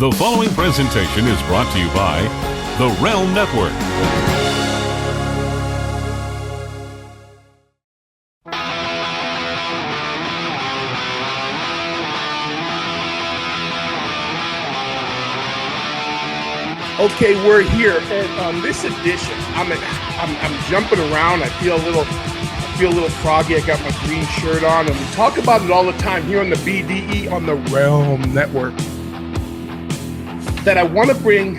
The following presentation is brought to you by The Realm Network. Okay, we're here, and on this edition, I'm jumping around. I feel a little froggy. I got my green shirt on, and we talk about it all the time here on the BDE on the Realm Network. That I want to bring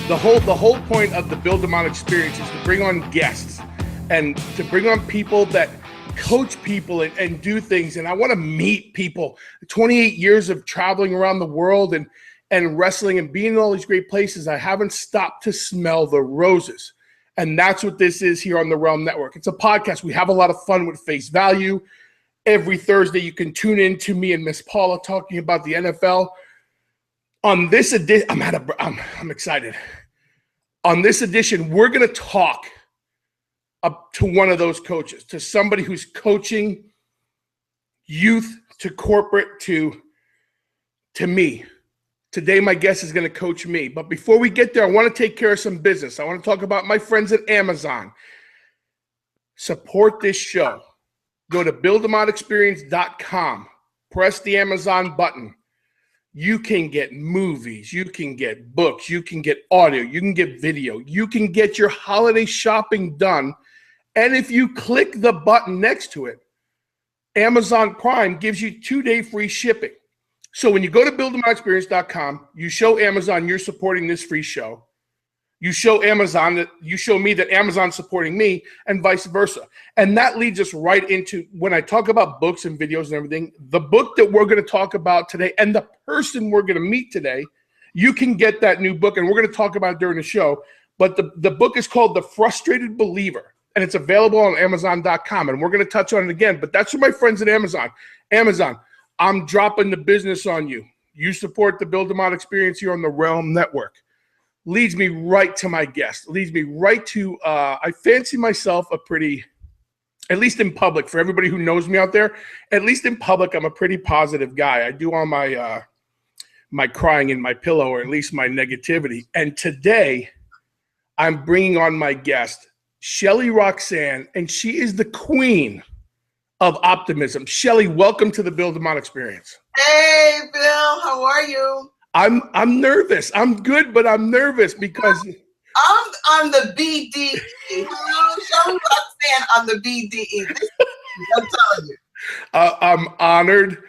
the whole point of the DeMott experience is to bring on guests and to bring on people that coach people and do things. And I want to meet people. 28 years of traveling around the world and wrestling and being in all these great places, I haven't stopped to smell the roses. And that's what this is here on the Realm Network. It's a podcast. We have a lot of fun with Face Value. Every Thursday, you can tune in to me and Miss Paula talking about the NFL. On this edition, I'm excited. On this edition, we're going to talk up to one of those coaches, to somebody who's coaching youth, to corporate, to me. Today, my guest is going to coach me. But before we get there, I want to take care of some business. I want to talk about my friends at Amazon. Support this show. Go to BillDemottExperience.com. Press the Amazon button. You can get movies. You can get books. You can get audio. You can get video. You can get your holiday shopping done. And if you click the button next to it, Amazon Prime gives you 2-day free shipping. So when you go to BillDemottExperience.com, you show Amazon you're supporting this free show. You show Amazon that you show me that Amazon's supporting me, and vice versa. And that leads us right into when I talk about books and videos and everything, the book that we're going to talk about today and the person we're going to meet today, you can get that new book, and we're going to talk about it during the show. But the book is called The Frustrated Believer, and it's available on Amazon.com. And we're going to touch on it again. But that's for my friends at Amazon. Amazon, I'm dropping the business on you. You support the DeMott experience here on the Realm Network. Leads me right to my guest. Leads me right to, I fancy myself a pretty, at least in public, for everybody who knows me out there, at least in public, I'm a pretty positive guy. I do all my my crying in my pillow, or at least my negativity. And today, I'm bringing on my guest, Shelly Roxanne, and she is the Queen of Optimism. Shelly, welcome to the DeMott experience. Hey, Bill, how are you? I'm nervous. I'm good, but I'm nervous because I'm on the BDE. Hello, Shelley Roxanne on the BDE. I'm telling you. I'm honored.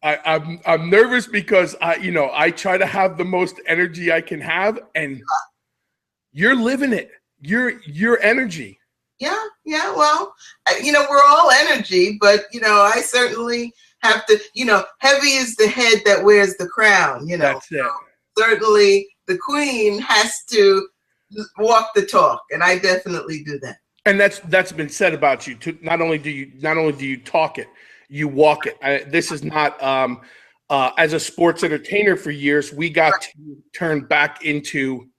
I'm nervous because I try to have the most energy I can have, and you're living it. Your energy. Yeah. Well, we're all energy, but I certainly have to, heavy is the head that wears the crown, That's it. So certainly the queen has to walk the talk, and I definitely do that. And that's been said about you too. Not only do you talk it, you walk it. This is not as a sports entertainer for years, we got to turn back into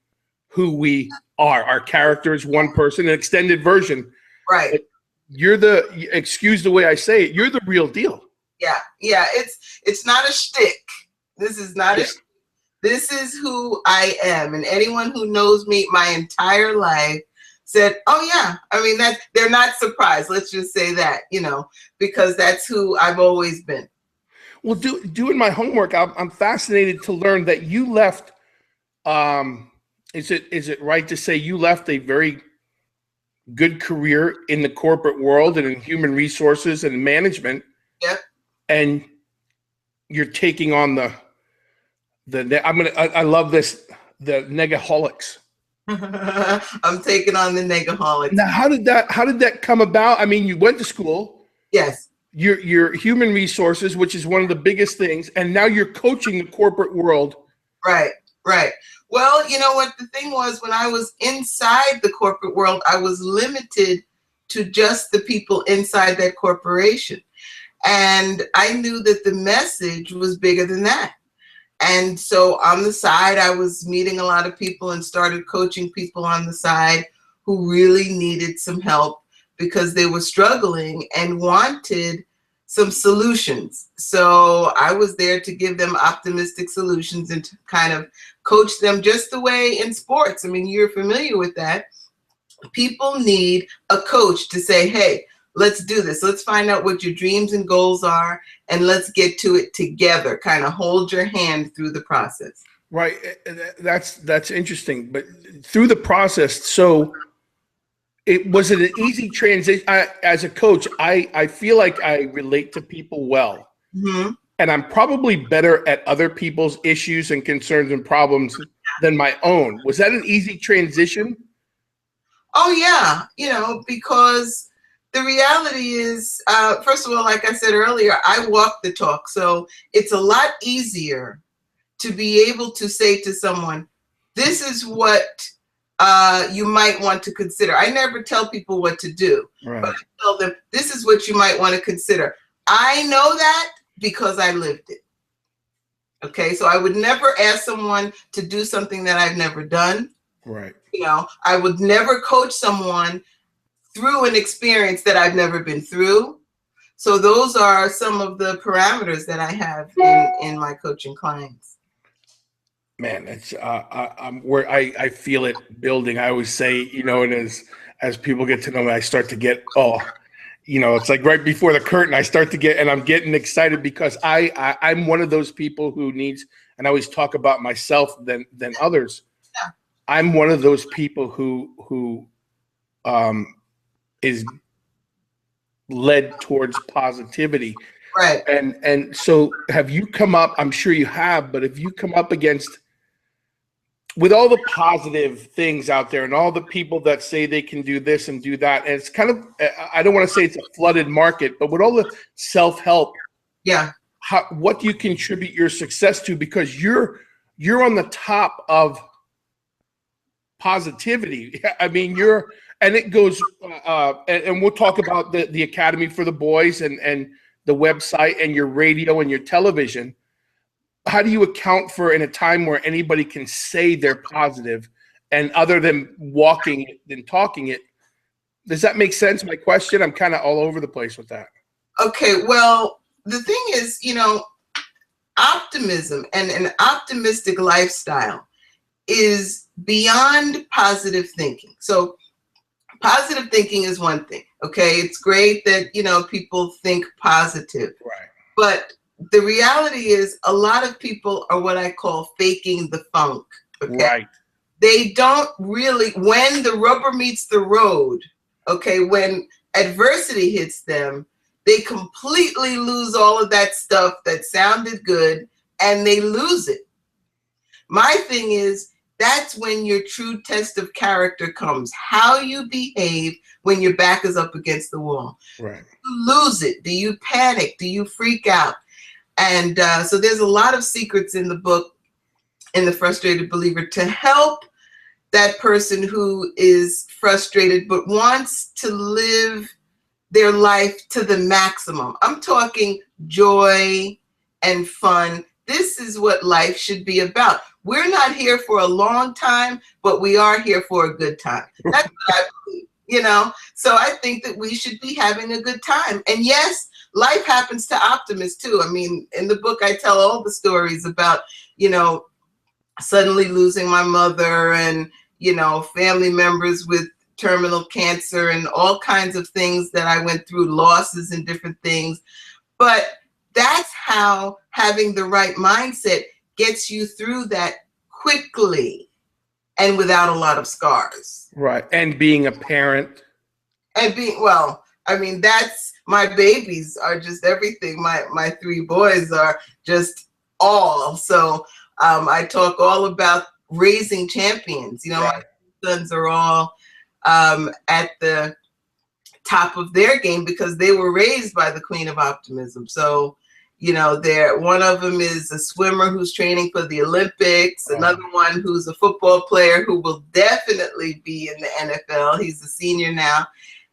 who we are. Our character is one person, an extended version. Right. Excuse the way I say it, you're the real deal. Yeah. It's not a shtick. This is not a shtick. This is who I am. And anyone who knows me my entire life said, oh yeah. I mean, they're not surprised. Let's just say that, because that's who I've always been. Well, doing my homework, I'm fascinated to learn that you left. Is it right to say you left a very good career in the corporate world and in human resources and management? Yep. And you're taking on I love this, the Nega-holics. I'm taking on the Nega-holics. Now, how did that come about? I mean, you went to school. Yes. You're human resources, which is one of the biggest things, and now you're coaching the corporate world. Right. Well, you know what the thing was, when I was inside the corporate world, I was limited to just the people inside that corporation. And I knew that the message was bigger than that. And so on the side, I was meeting a lot of people and started coaching people on the side who really needed some help because they were struggling and wanted some solutions. So I was there to give them optimistic solutions and to kind of coach them just the way in sports. I mean, you're familiar with that. People need a coach to say, hey, let's do this. Let's find out what your dreams and goals are, and let's get to it together. Kind of hold your hand through the process. Right. That's interesting. But through the process, so was it an easy transition? As a coach, I feel like I relate to people well. Mm-hmm. And I'm probably better at other people's issues and concerns and problems than my own. Was that an easy transition? Oh, yeah. You know, because the reality is, first of all, like I said earlier, I walk the talk. So it's a lot easier to be able to say to someone, this is what you might want to consider. I never tell people what to do, right, but I tell them, this is what you might want to consider. I know that because I lived it. Okay, so I would never ask someone to do something that I've never done. Right. You know, I would never coach someone through an experience that I've never been through. So those are some of the parameters that I have in my coaching clients. Man, it's I'm where I feel it building. I always say, you know, and as people get to know me, I start to get, you know, it's like right before the curtain, I start to get, and I'm getting excited because I'm one of those people who needs, and I always talk about myself than others. Yeah. I'm one of those people who is led towards positivity. Right. And so have you come up, I'm sure you have, but have you come up against, with all the positive things out there and all the people that say they can do this and do that, and it's kind of, I don't want to say it's a flooded market, but with all the self-help, yeah, what do you contribute your success to? Because you're on the top of positivity. I mean, and it goes, and we'll talk about the Academy for the Boys and the website and your radio and your television. How do you account for in a time where anybody can say they're positive, and other than walking it and talking it? Does that make sense? My question, I'm kind of all over the place with that. Okay, well, the thing is, you know, optimism and an optimistic lifestyle is beyond positive thinking. So positive thinking is one thing, okay? It's great that, you know, people think positive. Right. But the reality is a lot of people are what I call faking the funk, okay? Right. They don't really, when the rubber meets the road, okay, when adversity hits them, they completely lose all of that stuff that sounded good, and they lose it. My thing is, that's when your true test of character comes. How you behave when your back is up against the wall. Right. Do you lose it? Do you panic? Do you freak out? And so there's a lot of secrets in the book, in The Frustrated Believer, to help that person who is frustrated but wants to live their life to the maximum. I'm talking joy and fun. This is what life should be about. We're not here for a long time, but we are here for a good time. That's what I believe, you know? So I think that we should be having a good time. And yes, life happens to optimists too. I mean, in the book, I tell all the stories about, you know, suddenly losing my mother and, you know, family members with terminal cancer and all kinds of things that I went through, losses and different things. But that's how having the right mindset gets you through that quickly and without a lot of scars. Right. And being a parent. And being, well, I mean, that's, my babies are just everything. My three boys are just all. So I talk all about raising champions. You know, right. My sons are all at the top of their game because they were raised by the Queen of Optimism. So, you know, one of them is a swimmer who's training for the Olympics, another one who's a football player who will definitely be in the NFL. He's a senior now.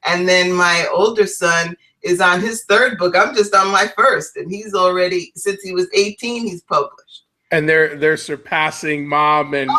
And then my older son is on his third book. I'm just on my first, and he's already, since he was 18, he's published. And they're surpassing mom and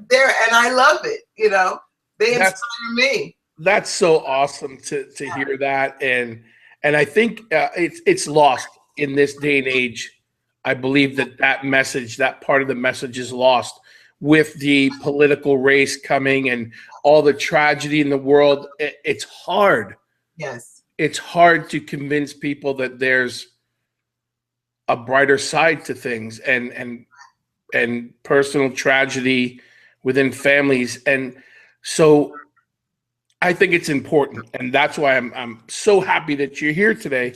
they're and I love it, you know. They inspire me. That's so awesome to hear that. And And I think it's lost in this day and age. I believe that message, that part of the message is lost with the political race coming and all the tragedy in the world. It's hard. Yes. It's hard to convince people that there's a brighter side to things and personal tragedy within families. And so I think it's important. And that's why I'm so happy that you're here today,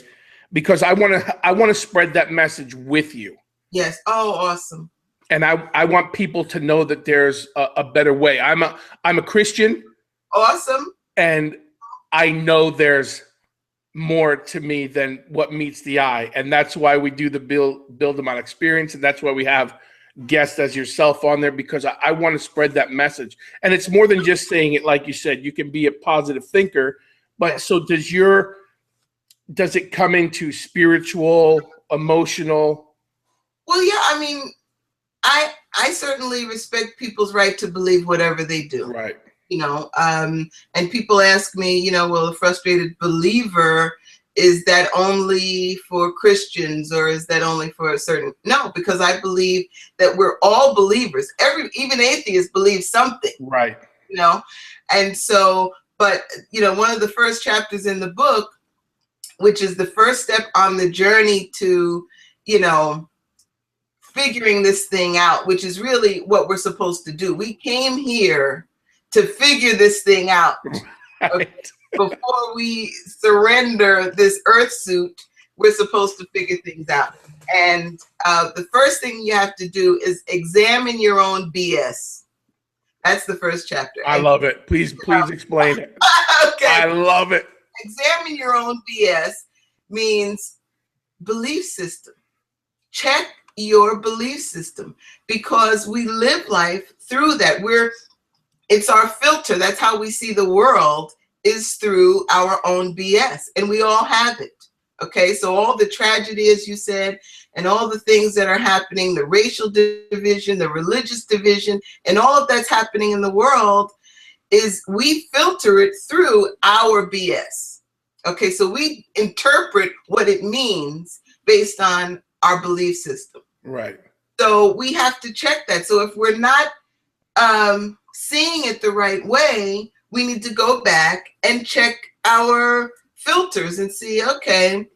because I want to spread that message with you. Yes. Oh, awesome. And I want people to know that there's a better way. I'm a Christian. Awesome. And I know there's more to me than what meets the eye. And that's why we do the Build DeMott experience. And that's why we have guests as yourself on there, because I want to spread that message. And it's more than just saying it. Like you said, you can be a positive thinker, but so does it come into spiritual, emotional? Well, yeah, I mean, I certainly respect people's right to believe whatever they do. Right. You know, and people ask me, you know, well, a frustrated believer, is that only for Christians or is that only for a certain? No, because I believe that we're all believers. Even atheists believe something. Right. You know, and so, but, you know, one of the first chapters in the book, which is the first step on the journey to, you know, figuring this thing out, which is really what we're supposed to do. We came here to figure this thing out. Right. Before we surrender this earth suit, we're supposed to figure things out. And the first thing you have to do is examine your own BS. That's the first chapter. I love it. Please explain it. Okay. I love it. Examine your own BS means belief system. Check your belief system, because we live life through that. It's our filter. That's how we see the world, is through our own BS, and we all have it. Okay, so all the tragedy, as you said, and all the things that are happening, the racial division, the religious division, and all of that's happening in the world, is we filter it through our BS. Okay, so we interpret what it means based on our belief system. Right. So we have to check that. So if we're not seeing it the right way, we need to go back and check our filters and see, okay,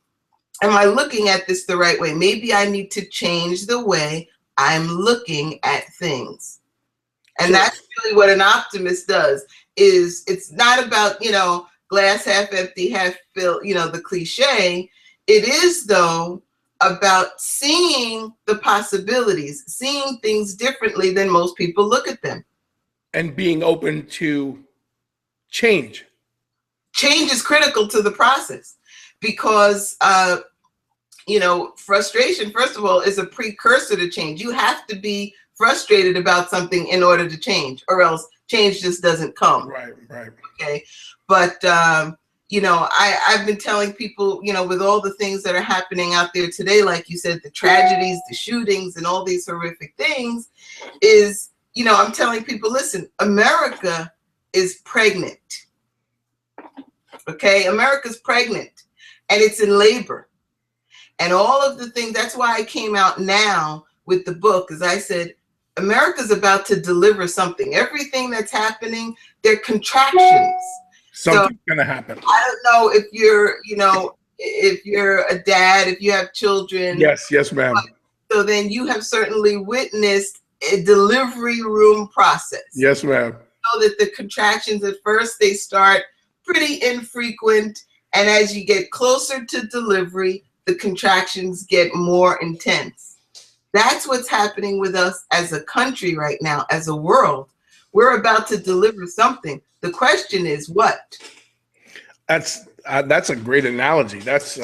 am I looking at this the right way? Maybe I need to change the way I'm looking at things. And that's really what an optimist does. Is it's not about, you know, glass half empty, half filled, you know, the cliche. It is, though, about seeing the possibilities, seeing things differently than most people look at them. And being open to change. Change is critical to the process, because, you know, frustration, first of all, is a precursor to change. You have to be frustrated about something in order to change, or else change just doesn't come. Right, right. Okay. But, you know, I've been telling people, you know, with all the things that are happening out there today, like you said, the tragedies, the shootings, and all these horrific things, is, you know, I'm telling people, listen, America is pregnant. Okay, America's pregnant, and it's in labor. And all of the things, that's why I came out now with the book, as I said, America's about to deliver something. Everything that's happening, they're contractions. Something's gonna happen. I don't know if you're, you know, if you're a dad, if you have children. Yes, ma'am. So then you have certainly witnessed a delivery room process. Yes, ma'am. So that the contractions at first, they start pretty infrequent, and as you get closer to delivery, the contractions get more intense. That's what's happening with us as a country right now, as a world. We're about to deliver something. The question is what? That's a great analogy. That's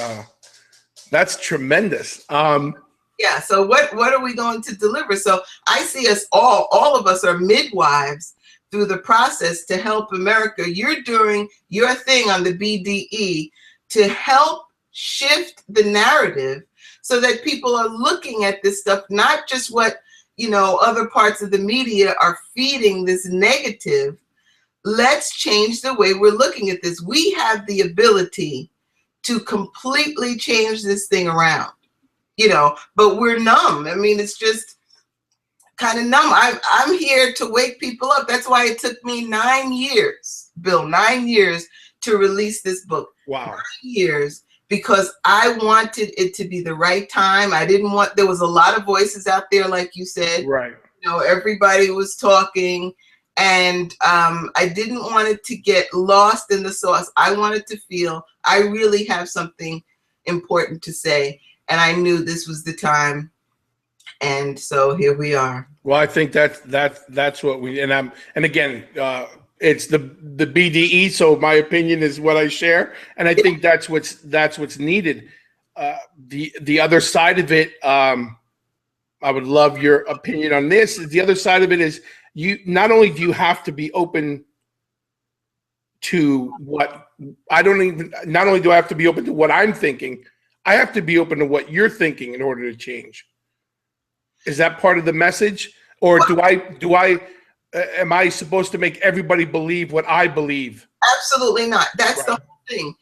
tremendous. Yeah. So what are we going to deliver? So I see us all of us are midwives through the process to help America. You're doing your thing on the BDE to help shift the narrative so that people are looking at this stuff, not just what, you know, other parts of the media are feeding this negative. Let's change the way we're looking at this. We have the ability to completely change this thing around, you know, but we're numb. I mean, it's just kind of numb. I'm here to wake people up. That's why it took me 9 years, Bill, 9 years to release this book. Wow. 9 years, because I wanted it to be the right time. I didn't want, there was a lot of voices out there, like you said. Right. You know, everybody was talking, and I didn't want it to get lost in the sauce. I wanted to feel I really have something important to say, and I knew this was the time. And so here we are. Well, I think that's what we, and again, it's the BDE. So my opinion is what I share, and I think that's what's needed. The other side of it, I would love your opinion on this. The other side of it is, you not only do you have to be open to what not only do I have to be open to what I'm thinking, I have to be open to what you're thinking in order to change. Is that part of the message, or am I supposed to make everybody believe what I believe? Absolutely not. That's right. The whole thing.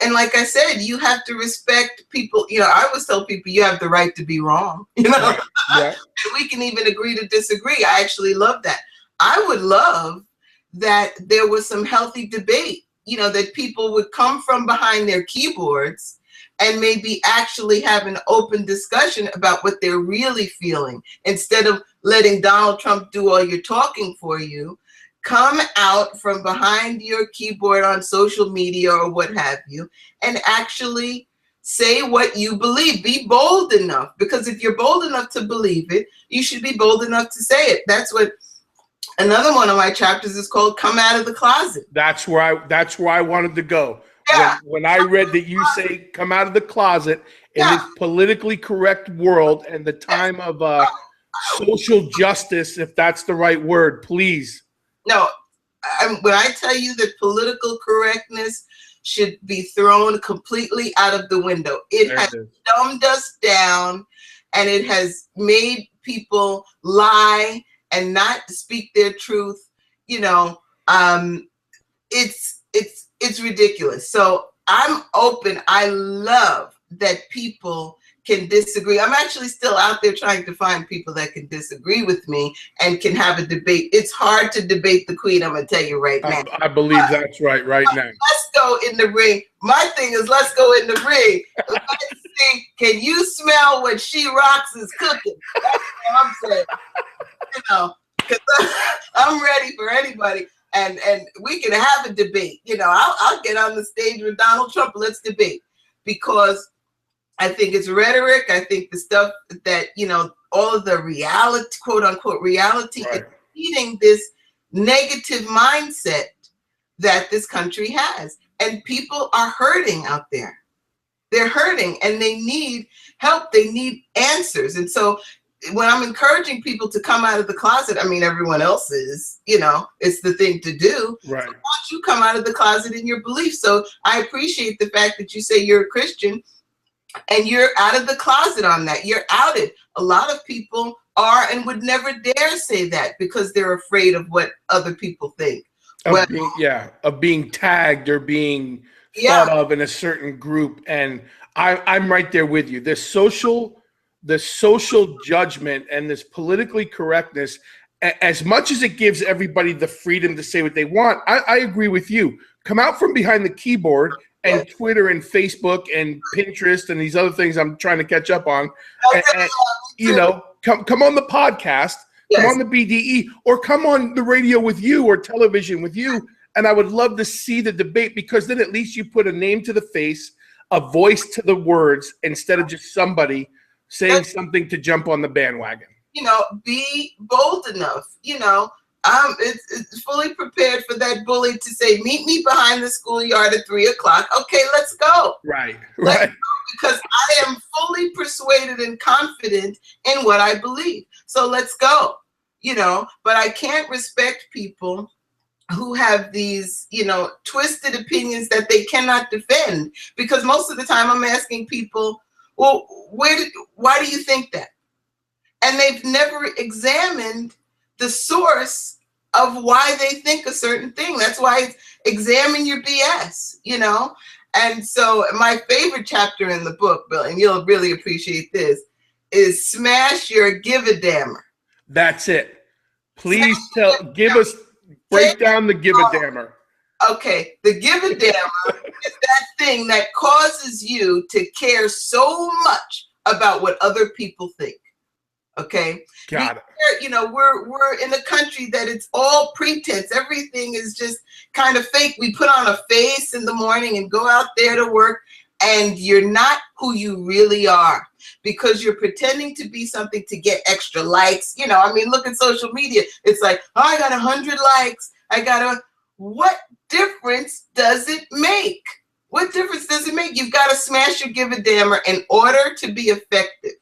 And like I said, you have to respect people. You know, I always tell people you have the right to be wrong, you know, right. Yeah. And we can even agree to disagree. I actually love that. I would love that there was some healthy debate, you know, that people would come from behind their keyboards and maybe actually have an open discussion about what they're really feeling, instead of letting Donald Trump do all your talking for you. Come out from behind your keyboard on social media or what have you, and actually say what you believe. Be bold enough, because if you're bold enough to believe it, you should be bold enough to say it. That's what another one of my chapters is called, Come Out of the Closet. That's where I wanted to go. Yeah. When I read that you say come out of the closet in this politically correct world and the time of social justice, if that's the right word, please. No, when I tell you that political correctness should be thrown completely out of the window, it has dumbed us down, and it has made people lie and not speak their truth. You know, it's ridiculous. So I'm open. I love that people can disagree. I'm actually still out there trying to find people that can disagree with me and can have a debate. It's hard to debate the Queen, I'm going to tell you right now. I believe that's right now. Let's go in the ring. My thing is, let's go in the ring. Let's see, can you smell what She Rocks is cooking? That's what I'm saying. You know, because I'm ready for anybody. And we can have a debate. You know, I'll get on the stage with Donald Trump. Let's debate, because I think it's rhetoric. I think the stuff that, you know, all of the reality, quote unquote, reality, is feeding this negative mindset that this country has. And people are hurting out there. They're hurting, and they need help. They need answers. And so when I'm encouraging people to come out of the closet, I mean, everyone else is, you know, it's the thing to do. Right. So why don't you come out of the closet in your beliefs? So I appreciate the fact that you say you're a Christian and you're out of the closet on that. You're outed. A lot of people are and would never dare say that because they're afraid of what other people think. Of being tagged or being thought of in a certain group. And I'm right there with you. The social judgment and this politically correctness, as much as it gives everybody the freedom to say what they want, I agree with you. Come out from behind the keyboard and Twitter and Facebook and Pinterest and these other things I'm trying to catch up on. And you know, come on the podcast, come on the BDE, or come on the radio with you or television with you. And I would love to see the debate, because then at least you put a name to the face, a voice to the words, instead of just somebody saying something to jump on the bandwagon. You know, be bold enough. You know, it's fully prepared for that bully to say, meet me behind the schoolyard at 3 o'clock. Okay, let's go. Right. Let's go, because I am fully persuaded and confident in what I believe. So let's go. You know, but I can't respect people who have these, you know, twisted opinions that they cannot defend, because most of the time I'm asking people, well, why do you think that? And they've never examined the source of why they think a certain thing. That's why it's examine your BS, you know? And so my favorite chapter in the book, Bill, and you'll really appreciate this, is smash your give-a-dammer. That's it. Please break down the give-a-dammer. Okay, the give-a-dammer is that thing that causes you to care so much about what other people think. Okay, got it. You know, we're in a country that it's all pretense. Everything is just kind of fake. We put on a face in the morning and go out there to work, and you're not who you really are because you're pretending to be something to get extra likes. You know, I mean, look at social media. It's like, oh, I got 100 likes. What difference does it make? What difference does it make? You've got to smash your give-a-dammer in order to be effective.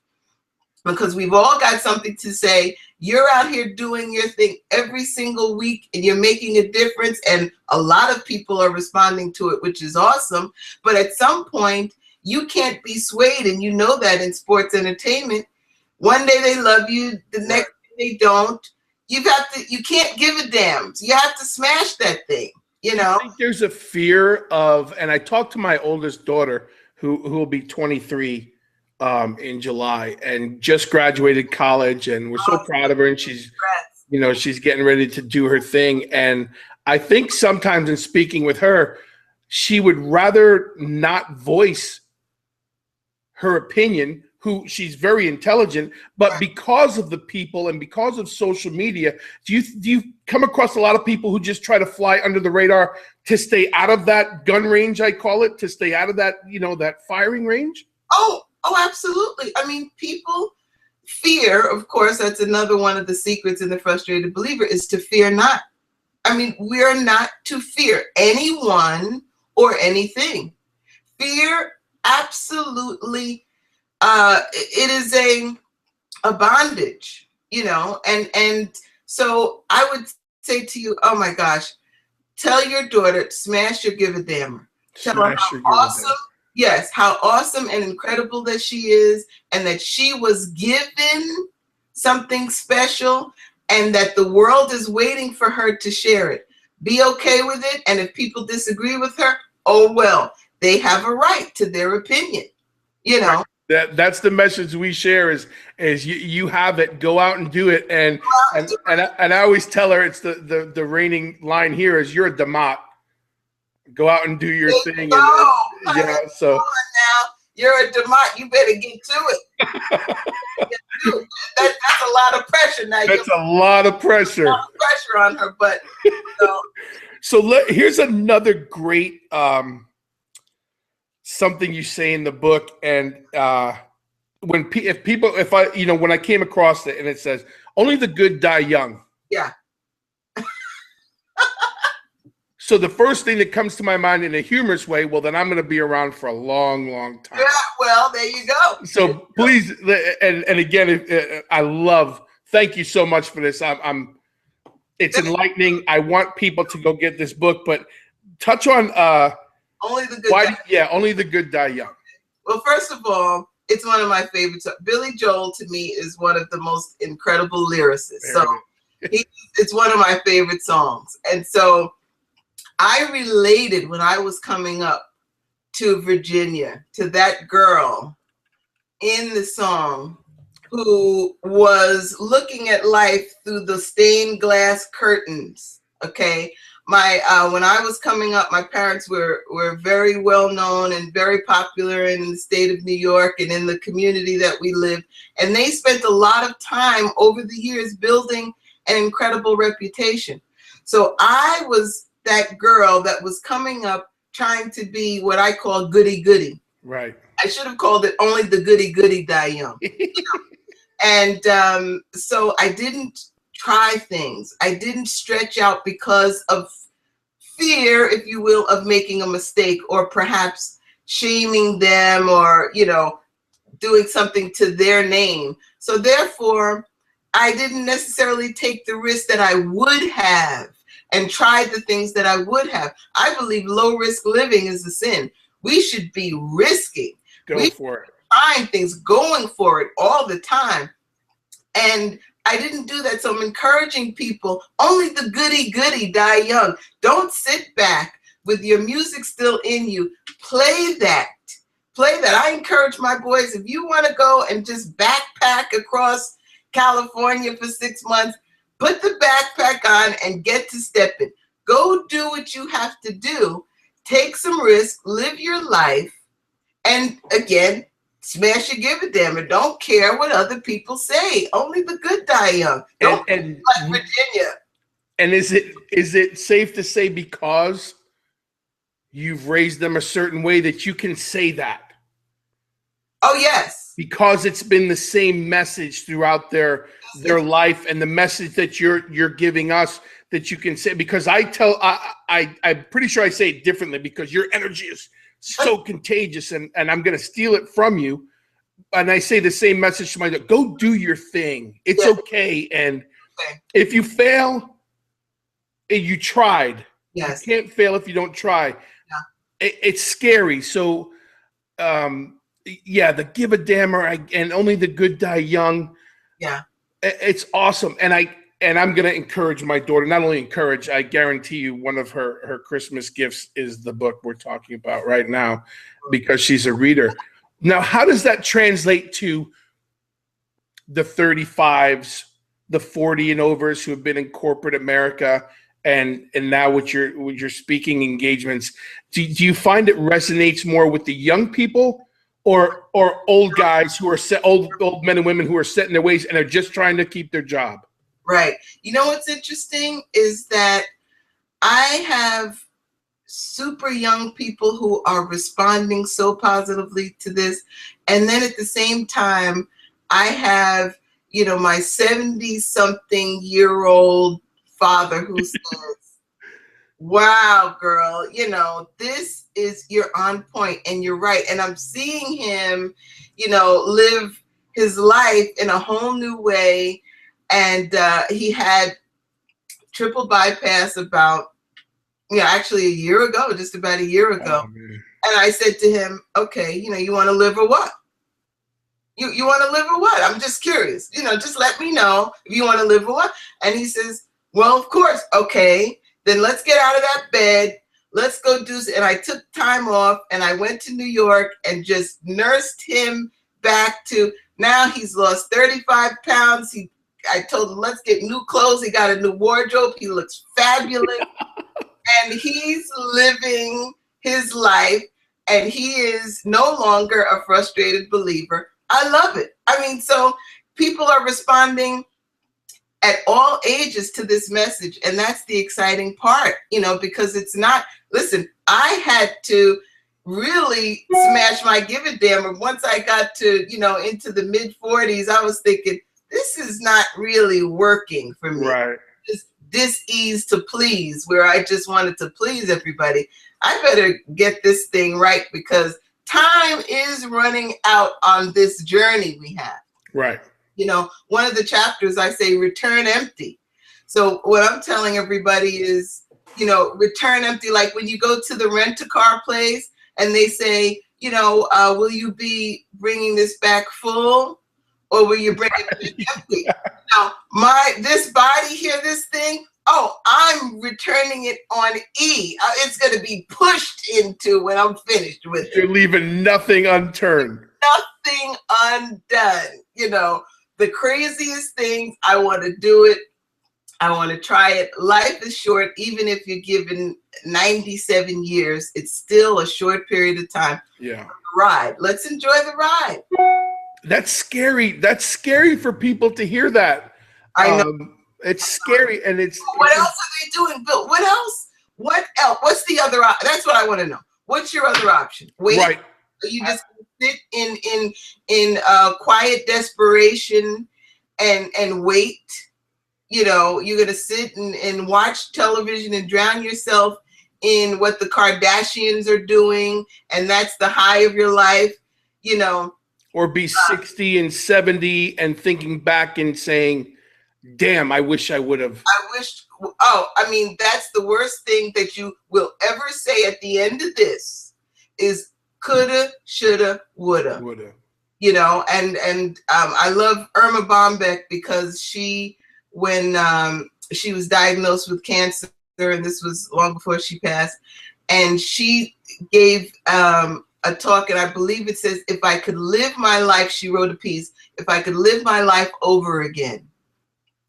Because we've all got something to say. You're out here doing your thing every single week and you're making a difference. And a lot of people are responding to it, which is awesome. But at some point, you can't be swayed. And you know that in sports entertainment. One day they love you, the next day they don't. You can't give a damn. You have to smash that thing, you know? I think there's a fear of, and I talked to my oldest daughter who will be 23 in July and just graduated college, and we're so proud of her, and she's getting ready to do her thing. And I think sometimes in speaking with her, she would rather not voice her opinion, who she's very intelligent, but because of the people and because of social media, do you come across a lot of people who just try to fly under the radar to stay out of that gun range, I call it, to stay out of that, that firing range? Oh, absolutely. I mean, people fear, of course, that's another one of the secrets in the frustrated believer, is to fear not. I mean, we are not to fear anyone or anything. Fear, absolutely, it is a bondage, and so I would say to you, oh my gosh, tell your daughter, smash your give-a-dammer. Tell her how awesome. Yes, how awesome and incredible that she is, and that she was given something special, and that the world is waiting for her to share it. Be okay with it, and if people disagree with her, oh well, they have a right to their opinion, That's the message we share is you have it, go out and do it, and I always tell her, it's the reigning line here is, you're a DeMott. Go out and do your thing. So now you're a DeMott. You better get to it. That's a lot of pressure. Now that's a lot of pressure. Pressure on her, but here's another great something you say in the book, and when I came across it, and it says only the good die young. Yeah. So the first thing that comes to my mind in a humorous way, well, then I'm going to be around for a long, long time. Yeah, well, there you go. So please, and again, thank you so much for this. It's enlightening. I want people to go get this book, but touch on only the good. Only the good die young. Well, first of all, it's one of my favorites. Billy Joel to me is one of the most incredible lyricists. It's one of my favorite songs, and so I related when I was coming up to Virginia to that girl in the song who was looking at life through the stained glass curtains. Okay. When I was coming up, my parents were very well known and very popular in the state of New York and in the community that we lived. And they spent a lot of time over the years building an incredible reputation. So I was that girl that was coming up trying to be what I call goody goody. Right. I should have called it only the goody goody die young. And so I didn't try things. I didn't stretch out because of fear, if you will, of making a mistake or perhaps shaming them or, doing something to their name. So therefore, I didn't necessarily take the risk that I would have and tried the things that I would have. I believe low risk living is a sin. We should be risking. Go for it. Trying things, going for it all the time. And I didn't do that. So I'm encouraging people, only the goody goody die young. Don't sit back. with your music still in you, play that. Play that. I encourage my boys, if you want to go and just backpack across California for 6 months, put the backpack on and get to stepping. Go do what you have to do. Take some risk, live your life, and again, smash your give a damn and don't care what other people say. Only the good die young. Don't and like Virginia. And is it safe to say, because you've raised them a certain way, that you can say that? Oh, yes. Because it's been the same message throughout their life, and the message that you're giving us, that you can say, because I'm pretty sure I say it differently, because your energy is so contagious, and I'm going to steal it from you. And I say the same message to my dad: go do your thing. It's okay. And if you fail, you tried. Yes. You can't fail if you don't try. Yeah. It's scary. So, the give a dammer, and only the good die young. Yeah. It's awesome. And I'm going to encourage my daughter, not only encourage, I guarantee you one of her Christmas gifts is the book we're talking about right now, because she's a reader. Now, how does that translate to the 35s, the 40 and overs who have been in corporate America, and now with your speaking engagements? Do you find it resonates more with the young people, or old guys who are old men and women who are set in their ways and are just trying to keep their job? Right. You know what's interesting is that I have super young people who are responding so positively to this. And then at the same time, I have, my 70-something-year-old father who says, wow, girl, you're on point, and you're right. And I'm seeing him, live his life in a whole new way. And he had triple bypass about, actually just about a year ago. Oh, and I said to him, okay, you want to live or what? You want to live or what? I'm just curious. Just let me know if you want to live or what. And he says, well, of course. Okay, then let's get out of that bed. Let's go do. And I took time off and I went to New York and just nursed him back to, now he's lost 35 pounds. I told him, let's get new clothes. He got a new wardrobe. He looks fabulous. And he's living his life, and he is no longer a frustrated believer. I love it. I mean, so people are responding at all ages to this message, and that's the exciting part, because it's not, listen, I had to really smash my give a damn. And once I got to, into the mid 40s, I was thinking, this is not really working for me. Right. This dis-ease to please, where I just wanted to please everybody. I better get this thing right, because time is running out on this journey we have. Right. One of the chapters I say, return empty. So what I'm telling everybody is, return empty. Like when you go to the rent-a-car place and they say, will you be bringing this back full? Or will you bring it empty? Now, this body here, this thing, I'm returning it on E. It's going to be pushed into when I'm finished with it. You're leaving nothing unturned. Nothing undone. The craziest things, I want to do it. I want to try it. Life is short. Even if you're given 97 years, it's still a short period of time. Yeah. Ride. Let's enjoy the ride. That's scary. That's scary for people to hear that. I know. It's scary, and it's. What else are they doing, Bill? What else? What's the other? That's what I want to know. What's your other option? Wait. Right. Are you just sit in quiet desperation and wait? You're gonna sit and watch television and drown yourself in what the Kardashians are doing, and that's the high of your life. Or be 60 and 70 and thinking back and saying, damn, I wish I would have. That's the worst thing that you will ever say at the end of this is coulda, shoulda, woulda. I love Irma Bombeck, because when she was diagnosed with cancer, and this was long before she passed, and she gave a talk, and I believe it says, if I could live my life, she wrote a piece, if I could live my life over again.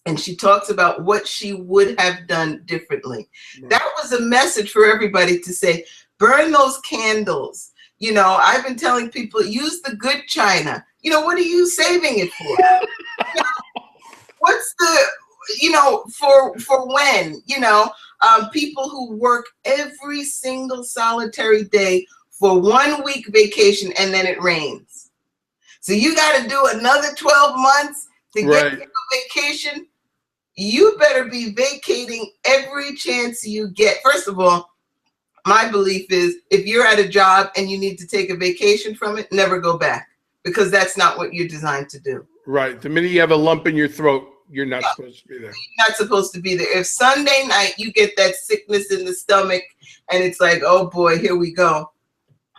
And she talks about what she would have done differently. Right. That was a message for everybody to say, burn those candles. You know, I've been telling people, use the good china. You know, what are you saving it for? You know, what's the, you know, for when, you know, people who work every single solitary day for 1 week vacation and then it rains. So you got to do another 12 months to get to a vacation. You better be vacating every chance you get. First of all, my belief is if you're at a job and you need to take a vacation from it, never go back, because that's not what you're designed to do. Right. The minute you have a lump in your throat, you're not supposed to be there. You're not supposed to be there. If Sunday night you get that sickness in the stomach and it's like, oh boy, here we go,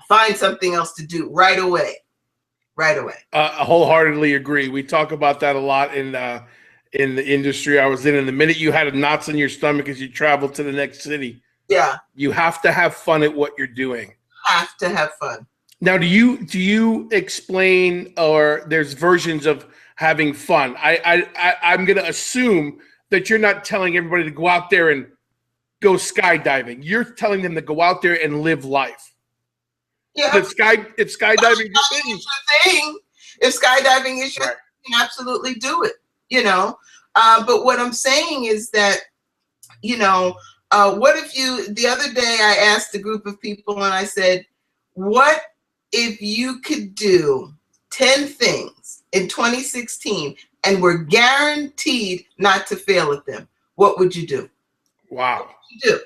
find something else to do right away. Right away. I wholeheartedly agree. We talk about that a lot in the industry I was in. And the minute you had knots in your stomach as you travel to the next city, yeah, you have to have fun at what you're doing. Have to have fun. Now, do you explain, or there's versions of having fun? I'm going to assume that you're not telling everybody to go out there and go skydiving. You're telling them to go out there and live life. Yeah. If skydiving is your thing, if skydiving is your thing, absolutely do it. You know, but what I'm saying is that, you know, what if you, the other day I asked a group of people and I said, what if you could do 10 things in 2016 and were guaranteed not to fail at them? What would you do? Wow. What would you do?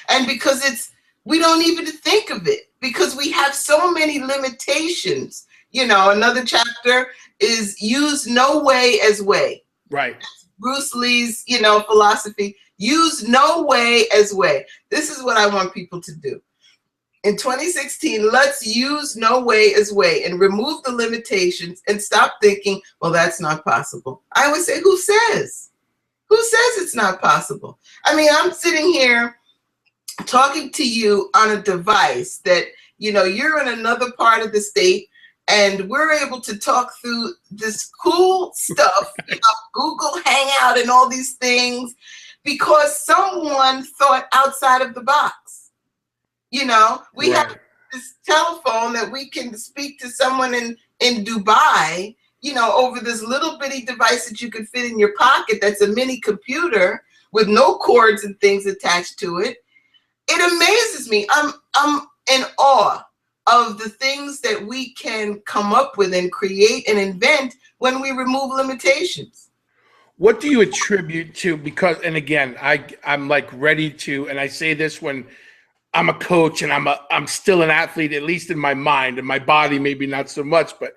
And because we don't even think of it, because we have so many limitations. You know, another chapter is use no way as way. Right. Bruce Lee's, you know, philosophy, use no way as way. This is what I want people to do. In 2016, let's use no way as way and remove the limitations and stop thinking, well, that's not possible. I always say, who says? Who says it's not possible? I mean, I'm sitting here talking to you on a device that, you know, you're in another part of the state, and we're able to talk through this cool stuff, you know, Google Hangout and all these things, because someone thought outside of the box. You know, we have this telephone that we can speak to someone in Dubai, you know, over this little bitty device that you can fit in your pocket. That's a mini computer with no cords and things attached to it. It amazes me. I'm in awe of the things that we can come up with and create and invent when we remove limitations. What do you attribute to, because, and again, I'm like ready to, and I say this when I'm a coach and I'm still an athlete, at least in my mind, and my body maybe not so much, but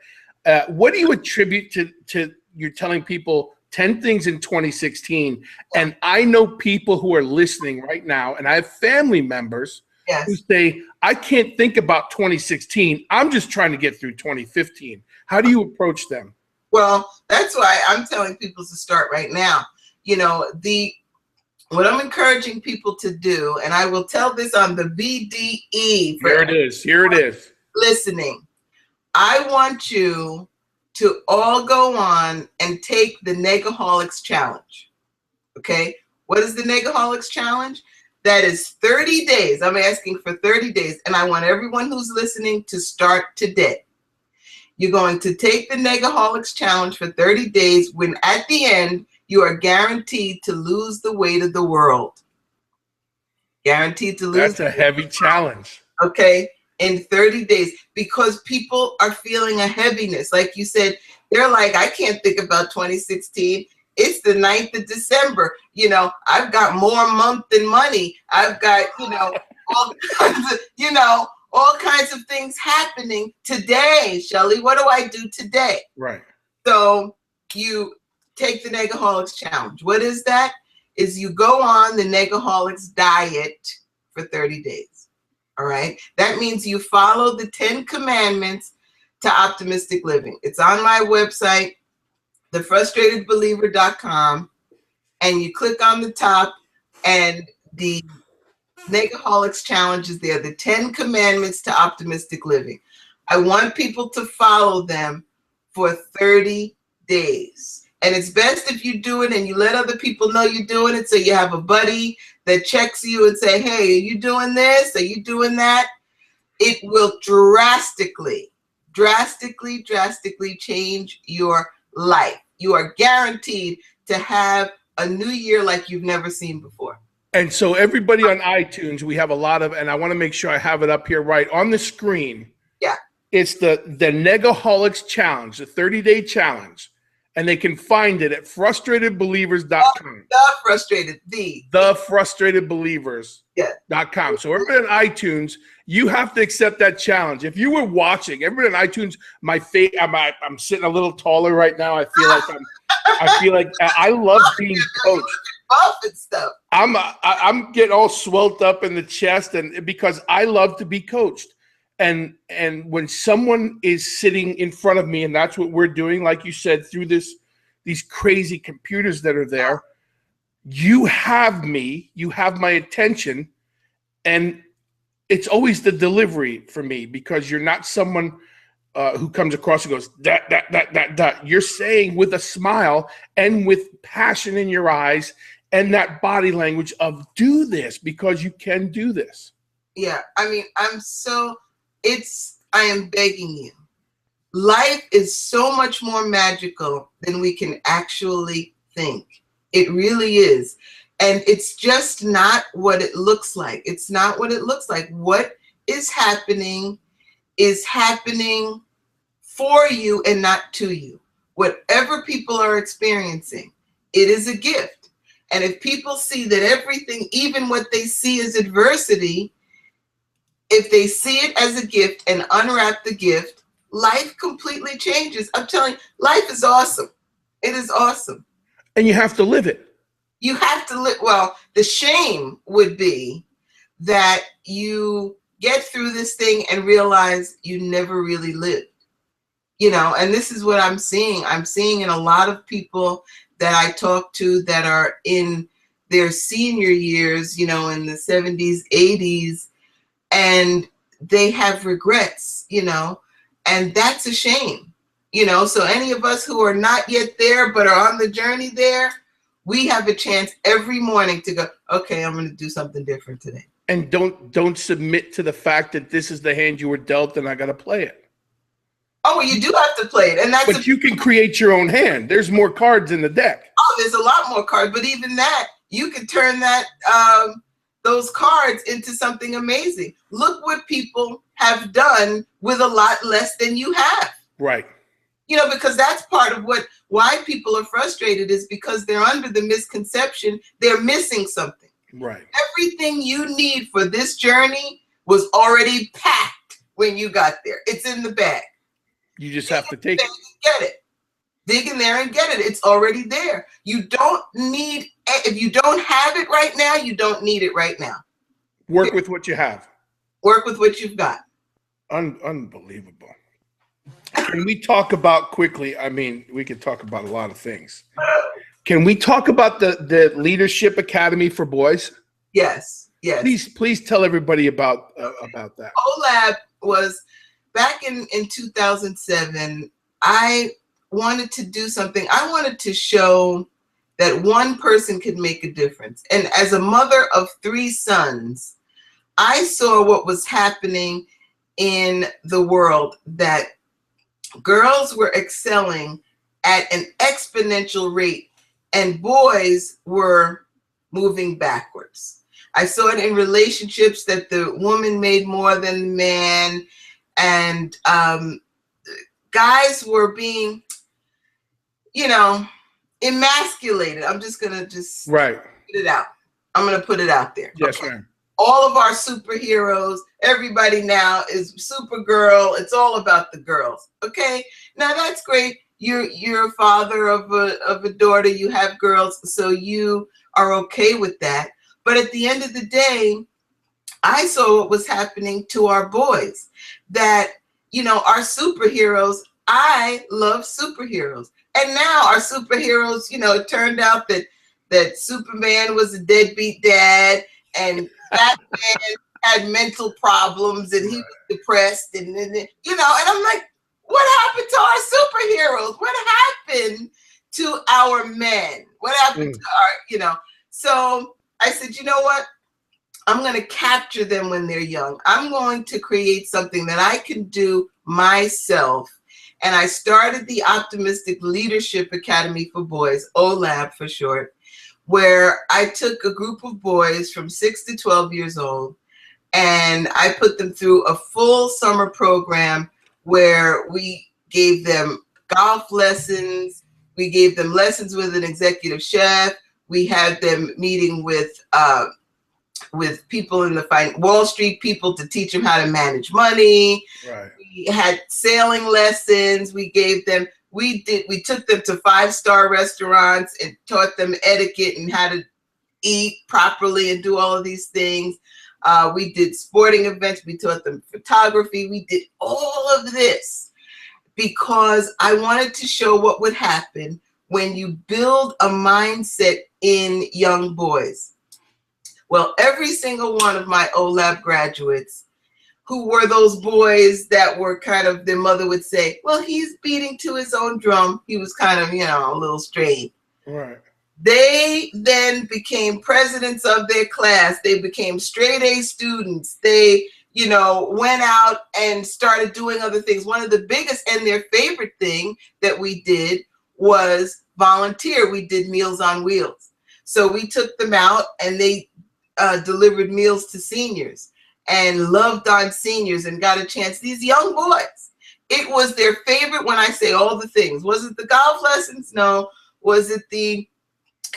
what do you attribute to you're telling people 10 things in 2016? And I know people who are listening right now, and I have family members who say, I can't think about 2016. I'm just trying to get through 2015. How do you approach them? Well, that's why I'm telling people to start right now. You know, what I'm encouraging people to do, and I will tell this on the BDE. Here it is. Listening. I want you to all go on and take the Nega-holics challenge. Okay? What is the Nega-holics challenge? That is 30 days. I'm asking for 30 days, and I want everyone who's listening to start today. You're going to take the Nega-holics challenge for 30 days, when at the end, you are guaranteed to lose the weight of the world. Guaranteed to lose. That's a heavy challenge. Okay, in 30 days, because people are feeling a heaviness. Like you said, they're like, I can't think about 2016. It's the 9th of December. You know, I've got more month than money. I've got, you know, all kinds of, you know, all kinds of things happening today. Shelly, what do I do today? Right. So you take the Nega-holics challenge. What is that? Is you go on the Nega-holics diet for 30 days. All right. That means you follow the 10 commandments to optimistic living. It's on my website, thefrustratedbeliever.com, and you click on the top, and the Nega-holics challenges there, the 10 commandments to optimistic living. I want people to follow them for 30 days. And it's best if you do it and you let other people know you're doing it. So you have a buddy that checks you and say, hey, are you doing this? Are you doing that? It will drastically change your life. You are guaranteed to have a new year like you've never seen before. And so everybody on iTunes, we have a lot of, and I want to make sure I have it up here right on the screen. Yeah. It's the Nega-holics challenge, the 30-day challenge. And they can find it at frustratedbelievers.com. The frustratedbelievers.com. So everybody on iTunes, you have to accept that challenge. If you were watching, everybody on iTunes, I'm sitting a little taller right now. I feel like I love being coached. Buff and stuff. I'm getting all swelled up in the chest, and because I love to be coached. And when someone is sitting in front of me, and that's what we're doing, like you said, through these crazy computers that are there, you have me, you have my attention, and it's always the delivery for me, because you're not someone who comes across and goes, that. You're saying with a smile and with passion in your eyes and that body language of do this because you can do this. Yeah, I mean, I am begging you. Life is so much more magical than we can actually think. It really is. And it's just not what it looks like. It's not what it looks like. What is happening for you and not to you. Whatever people are experiencing, it is a gift. And if people see that everything, even what they see as adversity, if they see it as a gift and unwrap the gift, life completely changes. I'm telling you, life is awesome. It is awesome. And you have to live it. You have to live. Well, the shame would be that you get through this thing and realize you never really lived. You know, and this is what I'm seeing. I'm seeing in a lot of people that I talk to that are in their senior years, you know, in the 70s, 80s, and they have regrets, you know, and that's a shame, you know. So any of us who are not yet there but are on the journey there, we have a chance every morning to go, okay, I'm going to do something different today. And don't submit to the fact that this is the hand you were dealt and I got to play it. Oh, you do have to play it, and but you can create your own hand. There's more cards in the deck. Oh, there's a lot more cards, but even that, you can turn that those cards into something amazing. Look what people have done with a lot less than you have. Right. You know, because that's part of why people are frustrated, is because they're under the misconception they're missing something. Right. Everything you need for this journey was already packed when you got there. It's in the bag. You just have to take it. Get it. Dig in there and get it. It's already there. You don't need, if you don't have it right now, you don't need it right now. Work with what you have. Work with what you've got. Unbelievable. Can we talk about quickly? I mean, we could talk about a lot of things. Can we talk about the Leadership Academy for Boys? Yes. Yes. Please tell everybody about that. OLAB was back in 2007. I wanted to do something. I wanted to show that one person could make a difference. And as a mother of 3 sons, I saw what was happening in the world, that girls were excelling at an exponential rate and boys were moving backwards. I saw it in relationships, that the woman made more than the man, and guys were being, you know, emasculated. I'm just gonna put it out. I'm gonna put it out there. Yes, ma'am. All of our superheroes, everybody now is Supergirl. It's all about the girls. Okay, now that's great. You're a father of a daughter. You have girls, so you are okay with that. But at the end of the day, I saw what was happening to our boys. That, you know, our superheroes. I love superheroes, and now our superheroes. You know, it turned out that Superman was a deadbeat dad, and that man had mental problems and he was depressed and you know, and I'm like, what happened to our superheroes? What happened to our men? What happened to our, you know? So I said, you know what? I'm going to capture them when they're young. I'm going to create something that I can do myself. And I started the Optimistic Leadership Academy for Boys, OLAB for short, where I took a group of boys from 6 to 12 years old and I put them through a full summer program where we gave them golf lessons, we gave them lessons with an executive chef, we had them meeting with people in the Wall Street people to teach them how to manage money. Right. We had sailing lessons. We gave them, we took them to 5-star restaurants and taught them etiquette and how to eat properly and do all of these things. We did sporting events. We taught them photography. We did all of this because I wanted to show what would happen when you build a mindset in young boys. Well, every single one of my OLAB graduates who were those boys that were kind of, their mother would say, well, he's beating to his own drum. He was kind of, you know, a little strained. Right. They then became presidents of their class. They became straight A students. They, you know, went out and started doing other things. One of the biggest and their favorite thing that we did was volunteer. We did Meals on Wheels. So we took them out and they delivered meals to seniors and loved on seniors and got a chance. These young boys, it was their favorite. When I say all the things, was it the golf lessons? No. Was it the,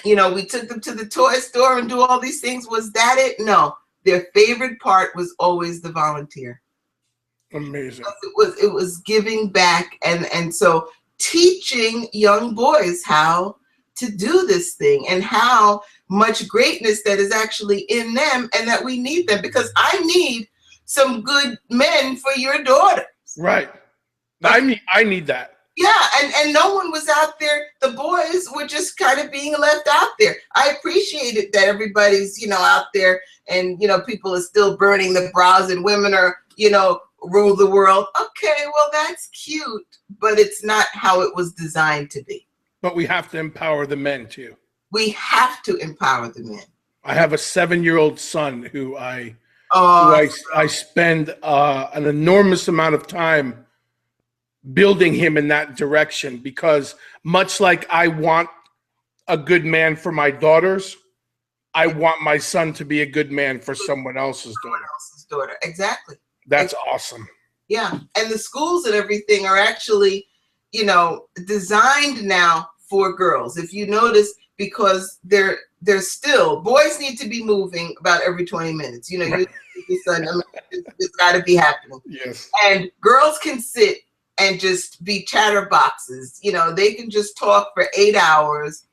you know, we took them to the toy store and do all these things? Was that it? No. Their favorite part was always the volunteer. Amazing. It was giving back, and so teaching young boys how to do this thing and how much greatness that is actually in them and that we need them, because I need some good men for your daughters. Right. I need that. Yeah, and no one was out there. The boys were just kind of being left out there. I appreciated that everybody's, you know, out there and, you know, people are still burning the bras and women are, you know, rule the world. Okay, well, that's cute, but it's not how it was designed to be. But we have to empower the men too. We have to empower the men. I have a 7-year-old son who I spend an enormous amount of time building him in that direction, because much like I want a good man for my daughters, I want my son to be a good man for someone else's daughter. Exactly. That's awesome. Yeah. And the schools and everything are actually, you know, designed now for girls. If you notice, because they're still, boys need to be moving about every 20 minutes. You know, right. Your son, I mean, it's got to be happening. Yes. And girls can sit and just be chatterboxes. You know, they can just talk for 8 hours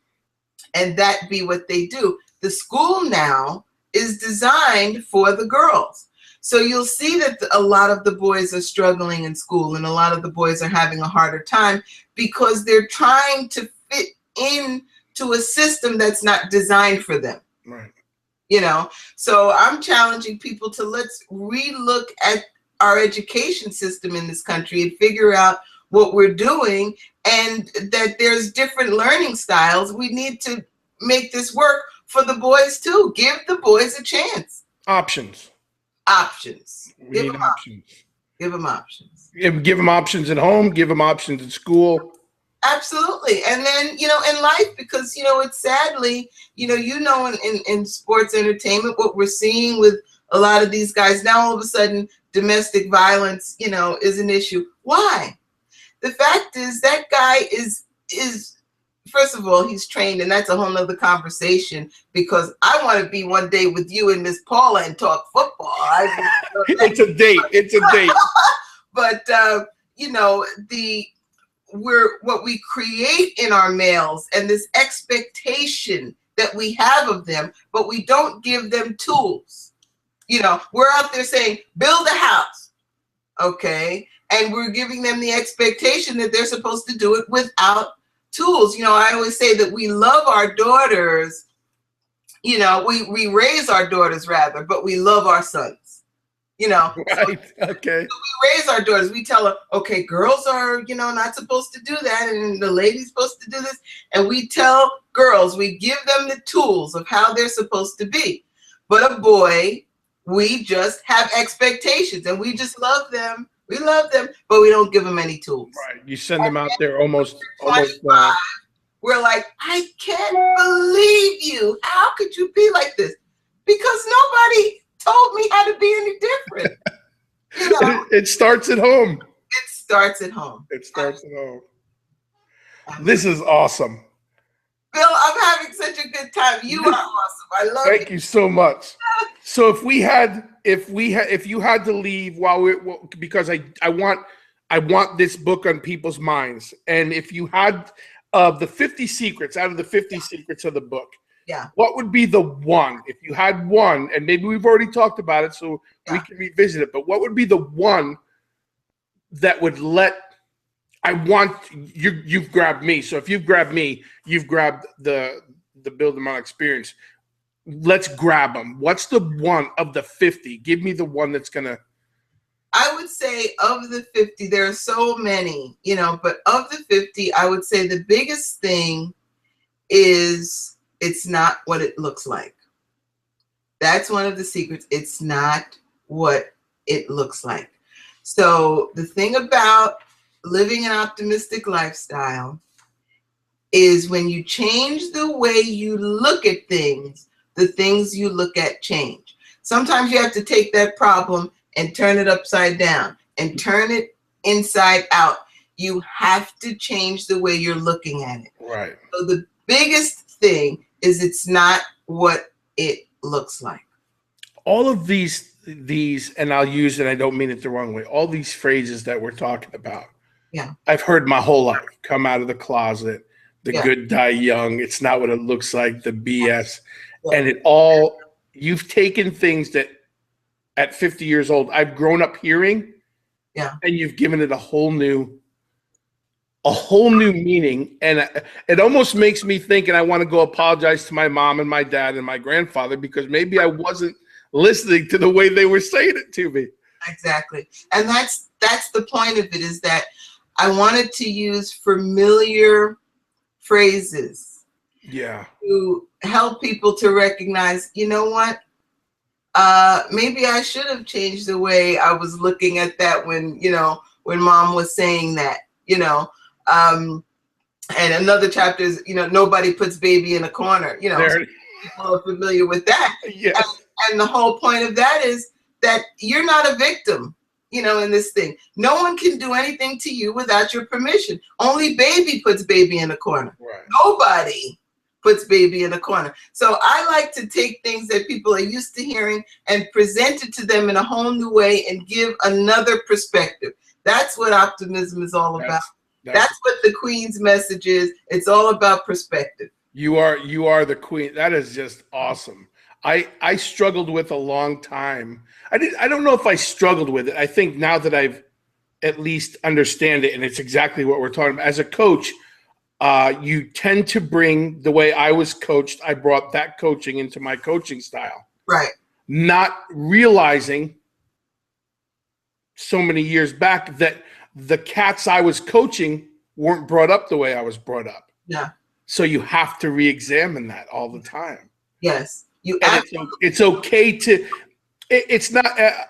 and that be what they do. The school now is designed for the girls. So you'll see that a lot of the boys are struggling in school and a lot of the boys are having a harder time because they're trying to fit in to a system that's not designed for them. Right. You know, so I'm challenging people to let's relook at our education system in this country and figure out what we're doing, and that there's different learning styles. We need to make this work for the boys too. Give the boys a chance. Options. Give them options. Give them options. Give them options at home. Give them options at school. Absolutely. And then, you know, in life, because, you know, it's sadly, in sports entertainment, what we're seeing with a lot of these guys now, all of a sudden, domestic violence, you know, is an issue. Why? The fact is that guy is first of all, he's trained, and that's a whole nother conversation, because I want to be one day with you and Miss Paula and talk football. It's a date. It's a date. But, you know, what we create in our males and this expectation that we have of them, but we don't give them tools. You know, we're out there saying, build a house. Okay. And we're giving them the expectation that they're supposed to do it without tools. You know, I always say that we love our daughters you know, we raise our daughters rather, but we love our sons, you know. Right. Okay. So we raise our daughters. We tell her, okay, girls are, you know, not supposed to do that, and the lady's supposed to do this. And we tell girls, we give them the tools of how they're supposed to be. But a boy, we just have expectations, and we just love them. We love them, but we don't give them any tools. Right. You send them out there almost. We're like, I can't believe you. How could you be like this? Because nobody told me how to be any different. You know? It starts at home. It starts at home. It starts at home. This is awesome. Bill, I'm having such a good time. You are awesome. I love Thank you so much. So if you had to leave because I want this book on people's minds, and if you had the 50 secrets out of the 50 secrets of the book, what would be the one, if you had one, and maybe we've already talked about it, so we can revisit it, but what would be the one that would you've grabbed me. So if you've grabbed me, you've grabbed the Build DeMott experience. Let's grab them. What's the one of the 50? Give me the one that's gonna. I would say of the 50, there are so many, you know, but of the 50, I would say the biggest thing is it's not what it looks like. That's one of the secrets. It's not what it looks like. So the thing about living an optimistic lifestyle is when you change the way you look at things, the things you look at change. Sometimes you have to take that problem and turn it upside down and turn it inside out. You have to change the way you're looking at it. Right. So the biggest thing is it's not what it looks like. All of these, and I'll use it, I don't mean it the wrong way, all these phrases that we're talking about, I've heard my whole life. Come out of the closet, the good die young, it's not what it looks like, the BS. And you've taken things that at 50 years old, I've grown up hearing, and you've given it a whole new meaning. And it almost makes me think, and I want to go apologize to my mom and my dad and my grandfather, because maybe I wasn't listening to the way they were saying it to me. Exactly. And that's the point of it, is that I wanted to use familiar phrases to help people to recognize, you know what? Maybe I should have changed the way I was looking at that when mom was saying that, and another chapter is, nobody puts baby in a corner, people are familiar with that. Yes. And the whole point of that is that you're not a victim, in this thing. No one can do anything to you without your permission. Only baby puts baby in a corner. Right. Nobody puts baby in a corner. So I like to take things that people are used to hearing and present it to them in a whole new way and give another perspective. That's what optimism is all about. That's what the Queen's message is. It's all about perspective. You are the Queen. That is just awesome. I struggled with a long time. I don't know if I struggled with it. I think now that I've at least understand it, and it's exactly what we're talking about. As a coach, you tend to bring the way I was coached. I brought that coaching into my coaching style. Right. Not realizing so many years back that the cats I was coaching weren't brought up the way I was brought up. Yeah. So you have to re-examine that all the time. Yes. It's okay to. It's not.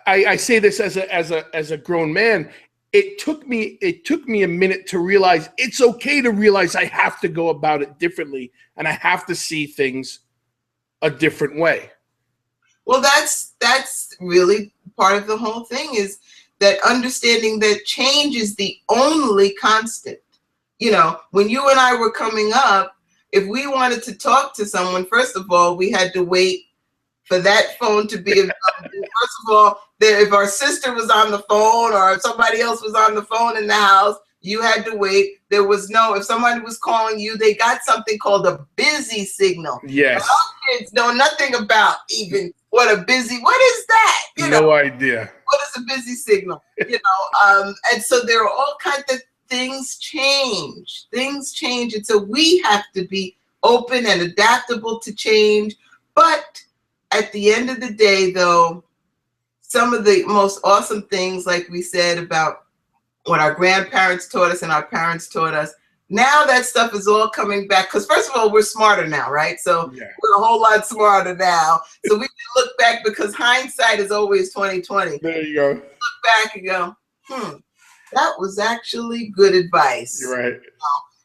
I say this as a grown man. It took me a minute to realize it's okay to realize I have to go about it differently, and I have to see things a different way. Well, that's really part of the whole thing, is that understanding that change is the only constant. When you and I were coming up, if we wanted to talk to someone, first of all, we had to wait for that phone to be available. First of all, if our sister was on the phone or if somebody else was on the phone in the house, you had to wait. There was if somebody was calling you, they got something called a busy signal. Yes. Our kids know nothing about even what is that? No idea. What is a busy signal? And so there are all kinds of things change. And so we have to be open and adaptable to change. But at the end of the day, though, some of the most awesome things, like we said about what our grandparents taught us and our parents taught us, now that stuff is all coming back. Because first of all, we're smarter now, right? So we're a whole lot smarter now. So we can look back, because hindsight is always 20/20. There you go. Look back and go, that was actually good advice. You're right.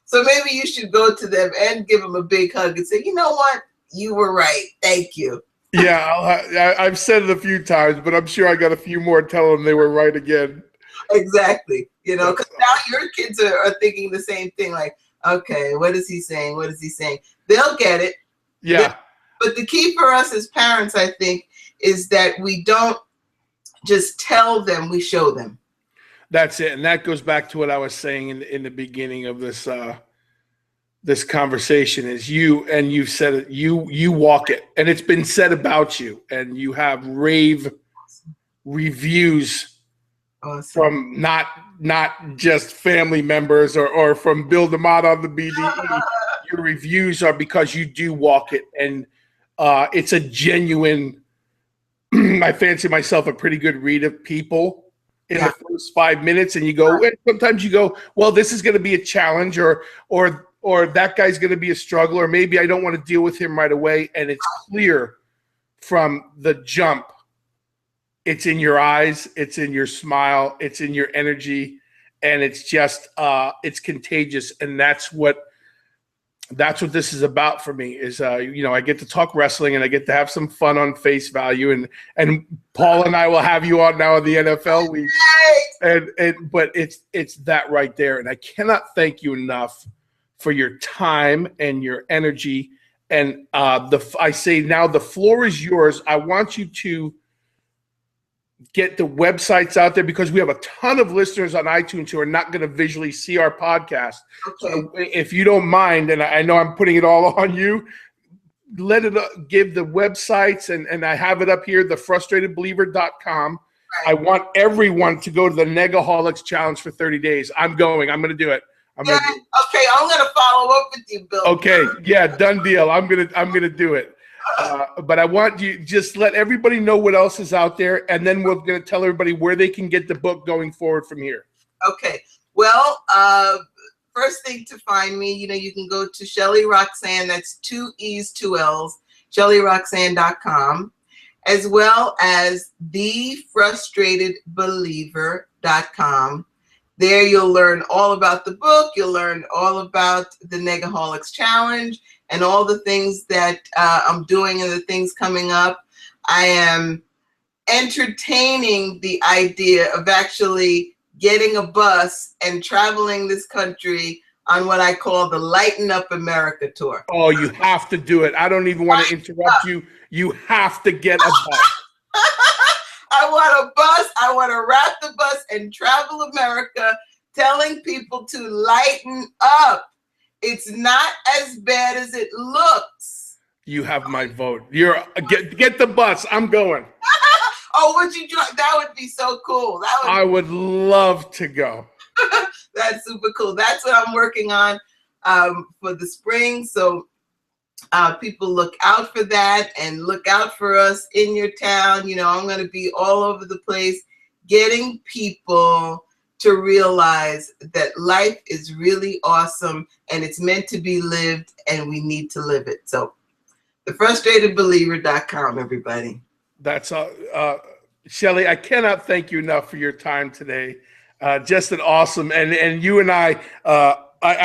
So maybe you should go to them and give them a big hug and say, you know what? You were right. Thank you. Yeah, I've said it a few times, but I'm sure I got a few more telling them they were right again. Exactly. Because now your kids are thinking the same thing. Like, okay, what is he saying? What is he saying? They'll get it. Yeah. But the key for us as parents, I think, is that we don't just tell them, we show them. That's it. And that goes back to what I was saying in the beginning of this this conversation is you've said it, you walk it, and it's been said about you, and you have rave reviews from not just family members or from Bill DeMott on the BDE. Your reviews are because you do walk it, and it's a genuine, I fancy myself a pretty good read of people in the first 5 minutes, and you go, sometimes you go, well, this is going to be a challenge, or that guy's going to be a struggle, or maybe I don't want to deal with him right away. And it's clear from the jump. It's in your eyes, it's in your smile, it's in your energy, and it's just it's contagious. And that's what this is about for me is I get to talk wrestling, and I get to have some fun on face value, and Paul and I will have you on now in the NFL week. But it's that right there. And I cannot thank you enough for your time and your energy. And I say now the floor is yours. I want you to get the websites out there, because we have a ton of listeners on iTunes who are not going to visually see our podcast. Okay. So if you don't mind, and I know I'm putting it all on you, give the websites, and I have it up here, thefrustratedbeliever.com. Right. I want everyone to go to the Nega-holics challenge for 30 days. I'm going to do it. Okay, I'm gonna follow up with you, Bill. Okay, yeah, done deal. I'm gonna do it. But I want you just let everybody know what else is out there, and then we're gonna tell everybody where they can get the book going forward from here. Okay. Well, first thing to find me, you can go to Shelly Roxanne. That's 2 E's, 2 L's. ShellyRoxanne.com, as well as thefrustratedbeliever.com. There you'll learn all about the book. You'll learn all about the Nega-holics challenge and all the things that I'm doing and the things coming up. I am entertaining the idea of actually getting a bus and traveling this country on what I call the Lighten Up America tour. Oh, you have to do it. I don't even want to interrupt you. You have to get a bus. I want a bus. I want to wrap the bus and travel America, telling people to lighten up. It's not as bad as it looks. You have my vote. Get the bus. I'm going. Oh, would you? That would be so cool. I would love to go. That's super cool. That's what I'm working on for the spring. So people look out for that, and look out for us in your town. I'm going to be all over the place getting people to realize that life is really awesome, and it's meant to be lived, and we need to live it. So thefrustratedbeliever.com, everybody. That's Shelly, I cannot thank you enough for your time today. Just an awesome, and you and I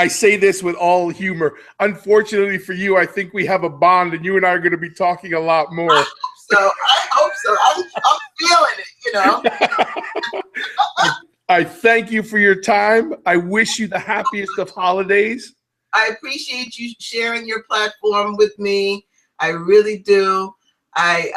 say this with all humor. Unfortunately for you, I think we have a bond, and you and I are going to be talking a lot more. I hope so. I'm feeling it, I thank you for your time. I wish you the happiest of holidays. I appreciate you sharing your platform with me. I really do. I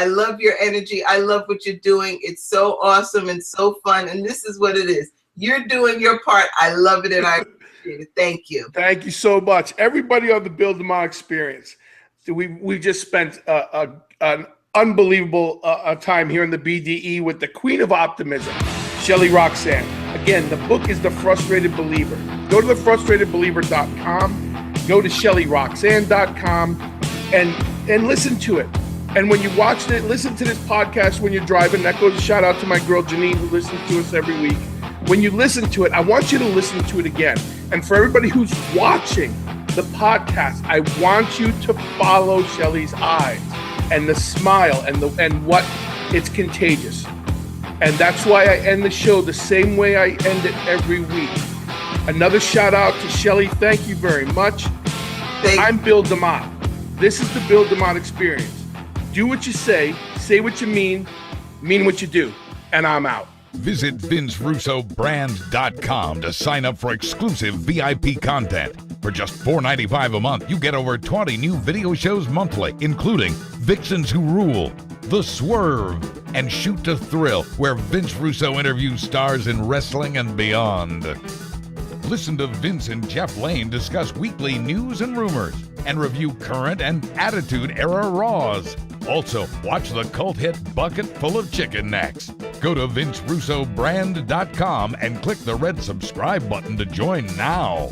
love your energy. I love what you're doing. It's so awesome and so fun. And this is what it is. You're doing your part. I love it, and I appreciate it. Thank you. Thank you so much. Everybody on the Bill DeMott Experience. We just spent an unbelievable time here in the BDE with the Queen of Optimism, Shelley Roxanne. Again, the book is The Frustrated Believer. Go to thefrustratedbeliever.com. Go to ShellyRoxanne.com. And and listen to it. And when you watch it, listen to this podcast when you're driving. That goes a shout out to my girl Janine, who listens to us every week. When you listen to it, I want you to listen to it again. And for everybody who's watching the podcast, I want you to follow Shelly's eyes and the smile and what it's contagious. And that's why I end the show the same way I end it every week. Another shout out to Shelly. Thank you very much. I'm Bill DeMott. This is the Bill DeMott Experience. Do what you say what you mean what you do. And I'm out. Visit VinceRussoBrand.com to sign up for exclusive VIP content. For just $4.95 a month, you get over 20 new video shows monthly, including Vixens Who Rule, The Swerve, and Shoot to Thrill, where Vince Russo interviews stars in wrestling and beyond. Listen to Vince and Jeff Lane discuss weekly news and rumors and review current and Attitude Era Raws. Also, watch the cult hit Bucket Full of Chicken next. Go to VinceRussoBrand.com and click the red subscribe button to join now.